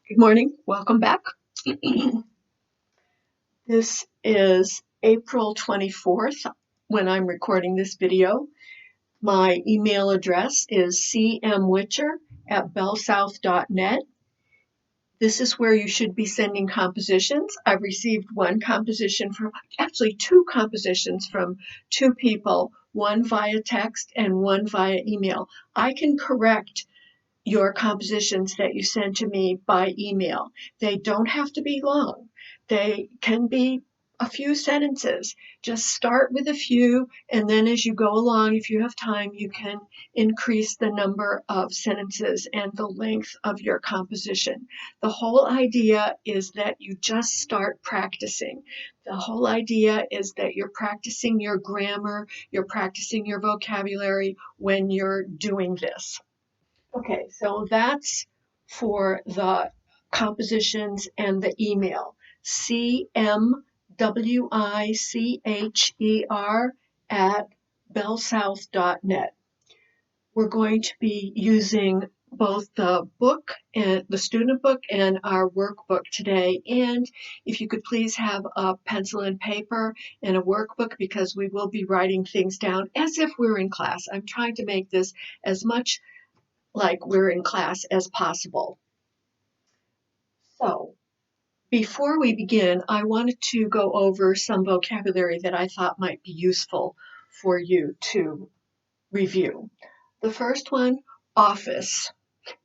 Good morning. Welcome back. This is April 24th when I'm recording this video. My email address is cmwicher@bellsouth.net. This is where you should be sending compositions. I've received actually two compositions from two people, one via text and one via email. I can correct your compositions that you send to me by email. They don't have to be long. They can be a few sentences. Just start with a few, and then as you go along, if you have time, you can increase the number of sentences and the length of your composition. The whole idea is that you just start practicing. The whole idea is that you're practicing your grammar, you're practicing your vocabulary when you're doing this. Okay, so that's for the compositions and the email. cmwicher@bellsouth.net. We're going to be using both the book and the student book and our workbook today. And if you could please have a pencil and paper and a workbook, because we will be writing things down as if we're in class. I'm trying to make this as much like we're in class as possible. So before we begin, I wanted to go over some vocabulary that I thought might be useful for you to review. The first one, office.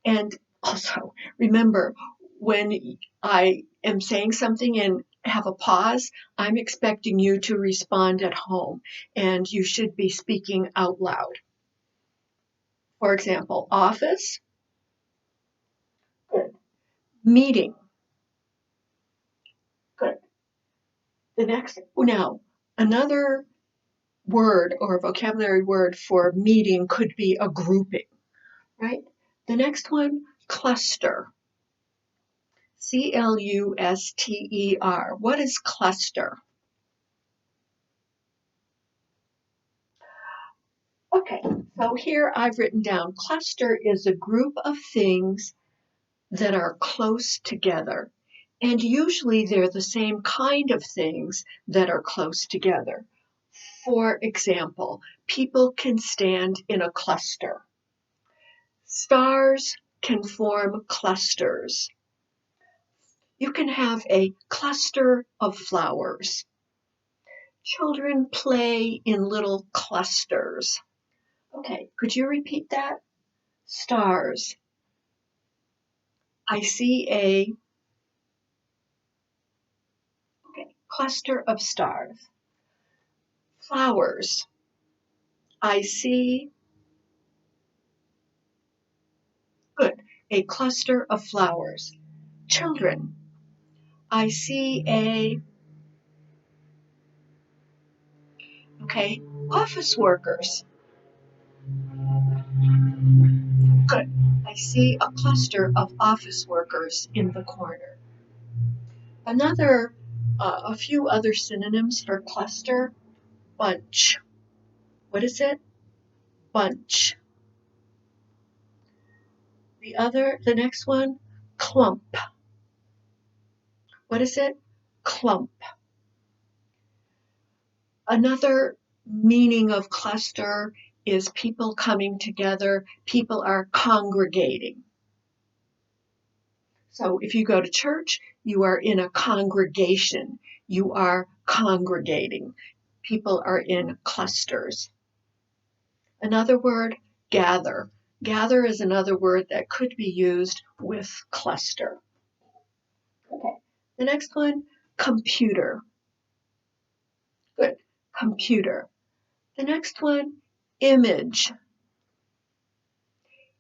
And also remember, when I am saying something and have a pause, I'm expecting you to respond at home, and you should be speaking out loud. For example, office. Good. Meeting. Good. Now, another word or vocabulary word for meeting could be a grouping, right? The next one, cluster. C-L-U-S-T-E-R. What is cluster? Okay, so here I've written down cluster is a group of things that are close together. And usually they're the same kind of things that are close together. For example, people can stand in a cluster. Stars can form clusters. You can have a cluster of flowers. Children play in little clusters. Okay, could you repeat that? Stars. I see a cluster of stars. Flowers. I see, good, a cluster of flowers. Children. I see office workers. Good. I see a cluster of office workers in the corner. A few other synonyms for cluster. Bunch. What is it? Bunch. The next one, clump. What is it? Clump. Another meaning of cluster is people coming together. People are congregating. So if you go to church, you are in a congregation. You are congregating. People are in clusters. Another word, gather. Gather is another word that could be used with cluster. Okay. The next one, computer. Good. Computer. The next one, image.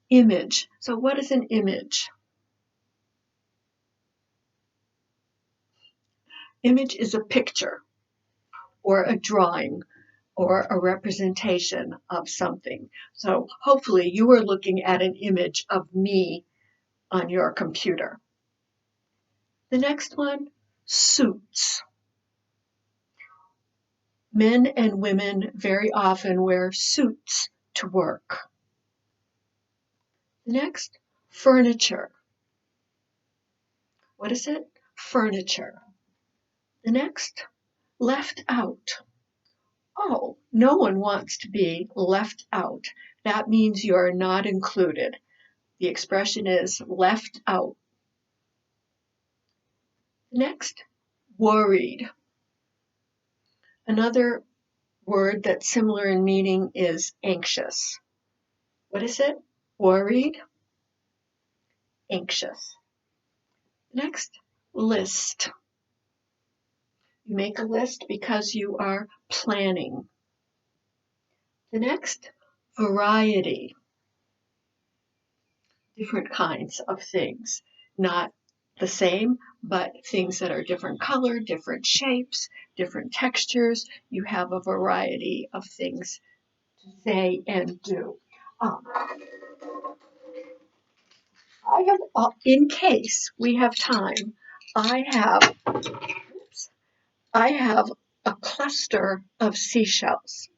Image. So what is an image? Image is a picture or a drawing or a representation of something. So hopefully you are looking at an image of me on your computer. The next one, suits. Men and women very often wear suits to work. The next, furniture. What is it? Furniture. The next, left out. Oh, no one wants to be left out. That means you're not included. The expression is left out. Next, worried. Another word that's similar in meaning is anxious. What is it? Worried, anxious. Next, list. You make a list because you are planning. The next, variety. Different kinds of things. Not the same, but things that are different color, different shapes, different textures. You have a variety of things to say and do. I have, in case we have time, I have a cluster of seashells.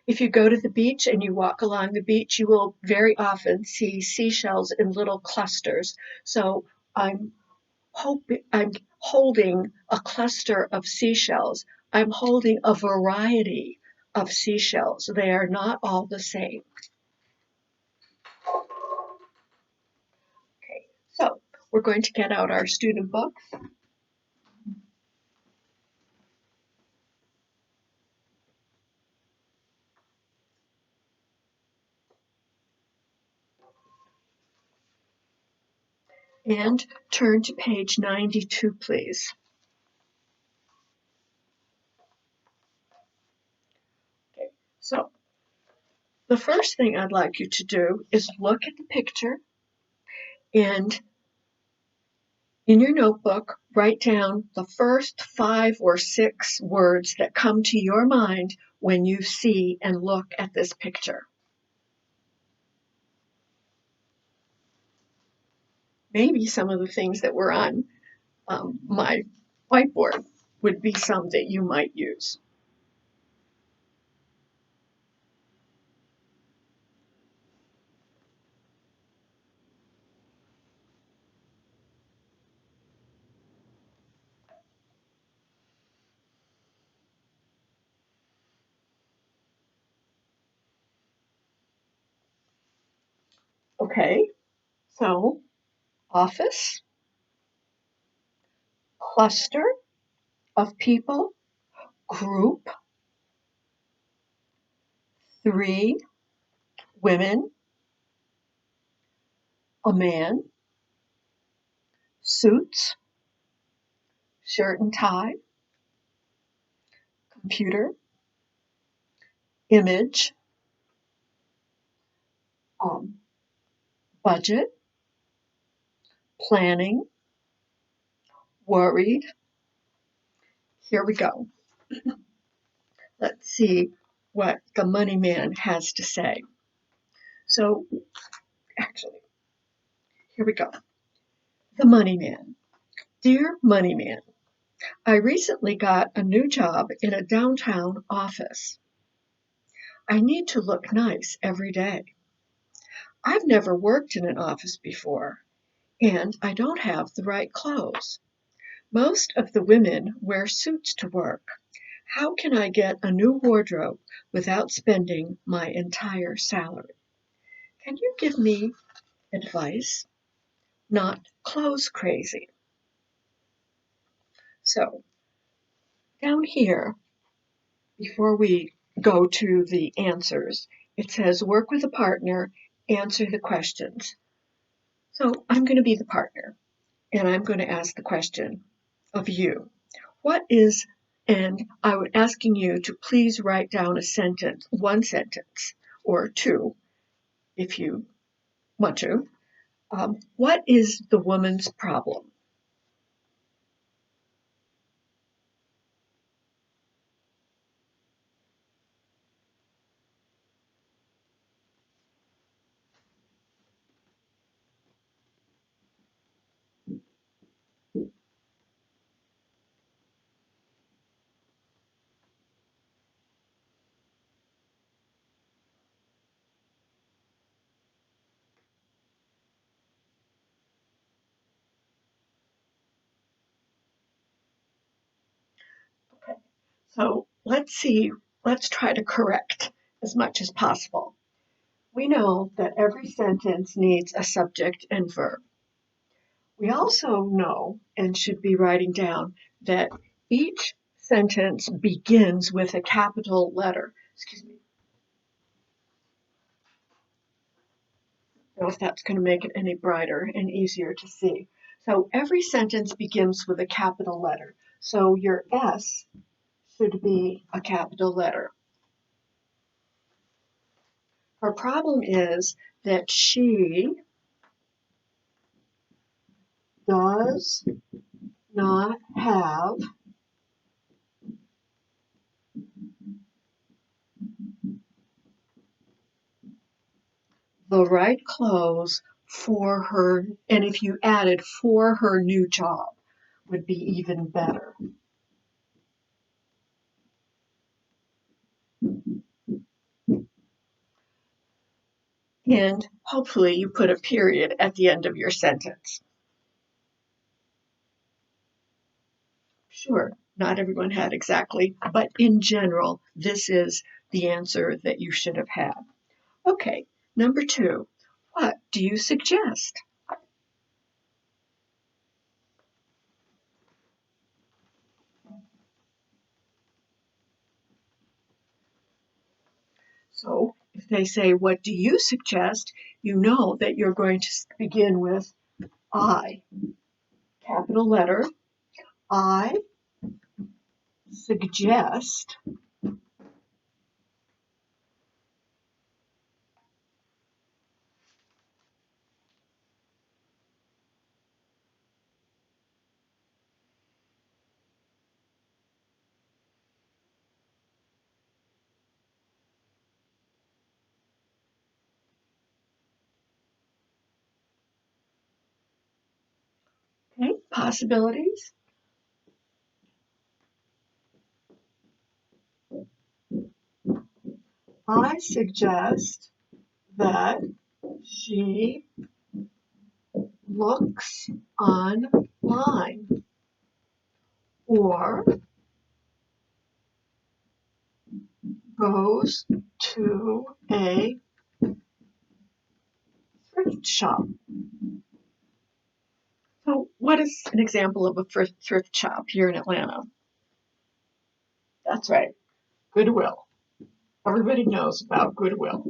If you go to the beach and you walk along the beach, you will very often see seashells in little clusters. So I'm holding a cluster of seashells. I'm holding a variety of seashells. They are not all the same. Okay, so we're going to get out our student book. And turn to page 92, please. Okay, so the first thing I'd like you to do is look at the picture and in your notebook, write down the first 5 or 6 words that come to your mind when you see and look at this picture. Maybe some of the things that were on my whiteboard would be some that you might use. Okay, so office, cluster of people, group, 3 women, a man, suits, shirt and tie, computer, image, um, budget, planning, worried. Here we go. Let's see what the money man has to say. So, actually, here we go. The money man. Dear money man, I recently got a new job in a downtown office. I need to look nice every day. I've never worked in an office before, and I don't have the right clothes. Most of the women wear suits to work. How can I get a new wardrobe without spending my entire salary? Can you give me advice? Not clothes crazy. So, down here, before we go to the answers, it says work with a partner, answer the questions. So I'm going to be the partner, and I'm going to ask the question of you. What is, and I'm asking you to please write down a sentence, one sentence, or 2, if you want to. What is the woman's problem? So let's try to correct as much as possible. We know that every sentence needs a subject and verb. We also know, and should be writing down, that each sentence begins with a capital letter. Excuse me. I don't know if that's going to make it any brighter and easier to see. So every sentence begins with a capital letter. So your S should be a capital letter. Her problem is that she does not have the right clothes for her, and if you added for her new job, would be even better. And hopefully you put a period at the end of your sentence. Sure, not everyone had exactly, but in general, this is the answer that you should have had. Okay, number 2, what do you suggest? So if they say, what do you suggest? You know that you're going to begin with I, capital letter. I suggest okay, possibilities. I suggest that she looks online or goes to a thrift shop. So what is an example of a thrift shop here in Atlanta? That's right, Goodwill. Everybody knows about Goodwill.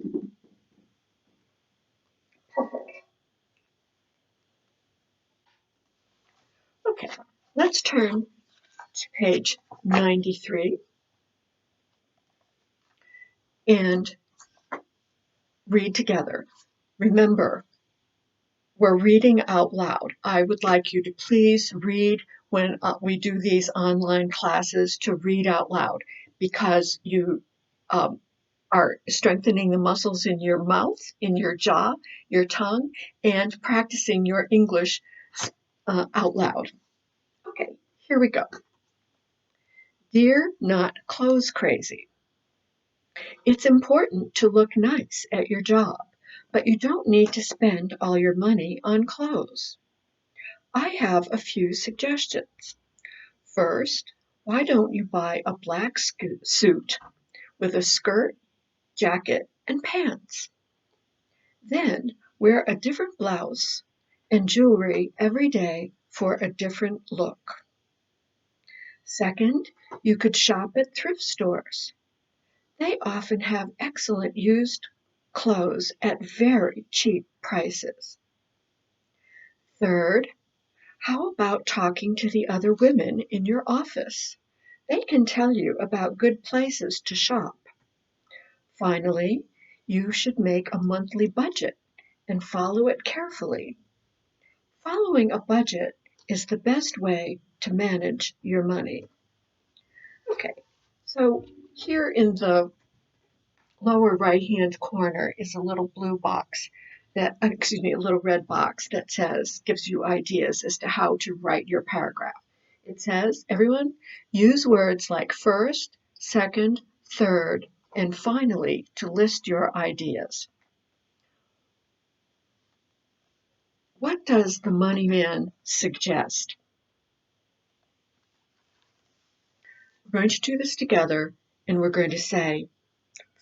Perfect. Okay, let's turn to page 93 and read together. Remember, we're reading out loud. I would like you to please read when we do these online classes, to read out loud, because you are strengthening the muscles in your mouth, in your jaw, your tongue, and practicing your English out loud. Okay, here we go. Dear not clothes crazy. It's important to look nice at your job, but you don't need to spend all your money on clothes. I have a few suggestions. First, why don't you buy a black suit with a skirt, jacket, and pants? Then wear a different blouse and jewelry every day for a different look. Second, you could shop at thrift stores. They often have excellent used clothes at very cheap prices. Third, how about talking to the other women in your office? They can tell you about good places to shop. Finally, you should make a monthly budget and follow it carefully. Following a budget is the best way to manage your money. Okay, so here in the lower right-hand corner is a little blue box a little red box that gives you ideas as to how to write your paragraph. It says, everyone, use words like first, second, third, and finally to list your ideas. What does the money man suggest? We're going to do this together, and we're going to say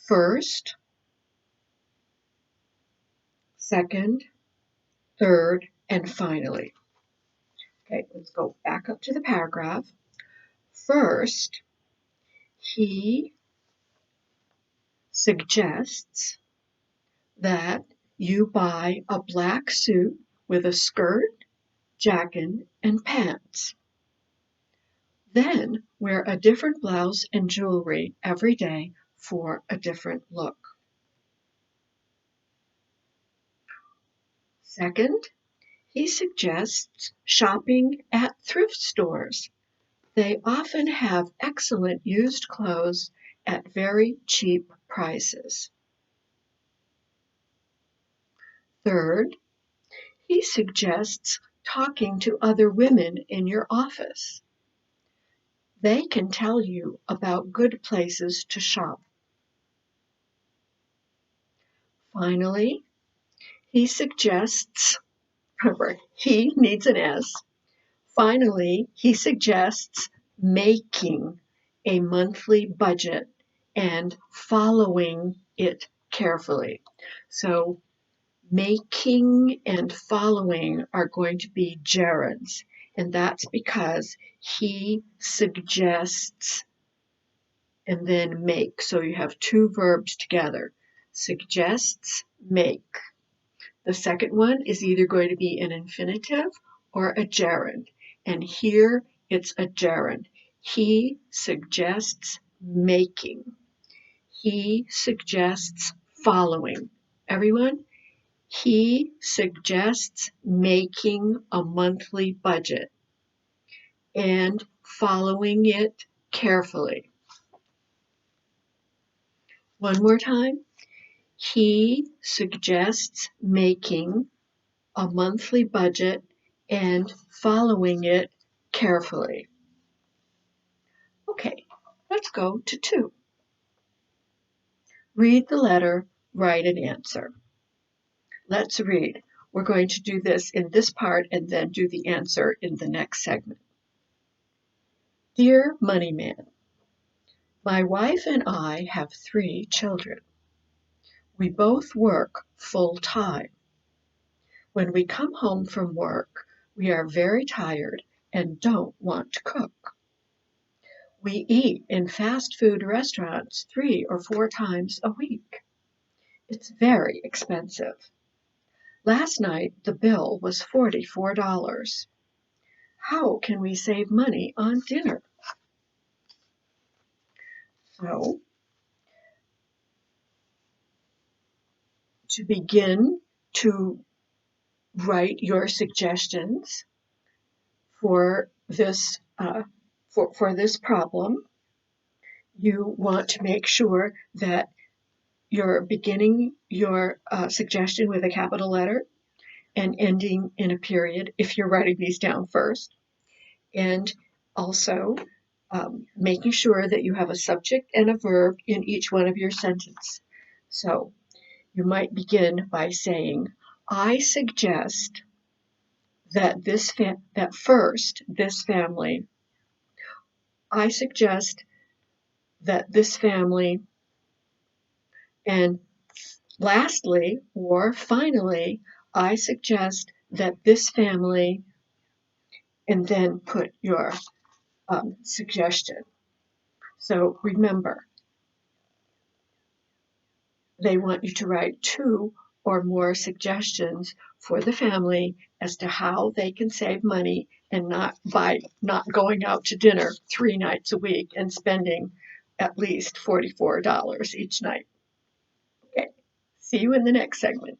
first, second, third, and finally. Okay, let's go back up to the paragraph. First, he suggests that you buy a black suit with a skirt, jacket, and pants. Then wear a different blouse and jewelry every day for a different look. Second, he suggests shopping at thrift stores. They often have excellent used clothes at very cheap prices. Third, he suggests talking to other women in your office. They can tell you about good places to shop. Finally, he suggests, remember, he needs an S. Finally, he suggests making a monthly budget and following it carefully. So making and following are going to be gerunds, and that's because he suggests and then make. So you have two verbs together. Suggests, make. The second one is either going to be an infinitive or a gerund, and here it's a gerund. He suggests making. He suggests following. Everyone? He suggests making a monthly budget and following it carefully. One more time. He suggests making a monthly budget and following it carefully. Okay, let's go to 2. Read the letter, write an answer. Let's read. We're going to do this in this part and then do the answer in the next segment. Dear Moneyman, my wife and I have 3 children. We both work full-time. When we come home from work, we are very tired and don't want to cook. We eat in fast food restaurants 3 or 4 times a week. It's very expensive. Last night the bill was $44. How can we save money on dinner? So, to begin to write your suggestions for this problem, you want to make sure that you're beginning your suggestion with a capital letter and ending in a period if you're writing these down first. And also making sure that you have a subject and a verb in each one of your sentences. So you might begin by saying, I suggest that I suggest that this family, and lastly or finally, I suggest that this family, and then put your suggestion. So remember, they want you to write 2 or more suggestions for the family as to how they can save money and not going out to dinner 3 nights a week and spending at least $44 each night. Okay, see you in the next segment.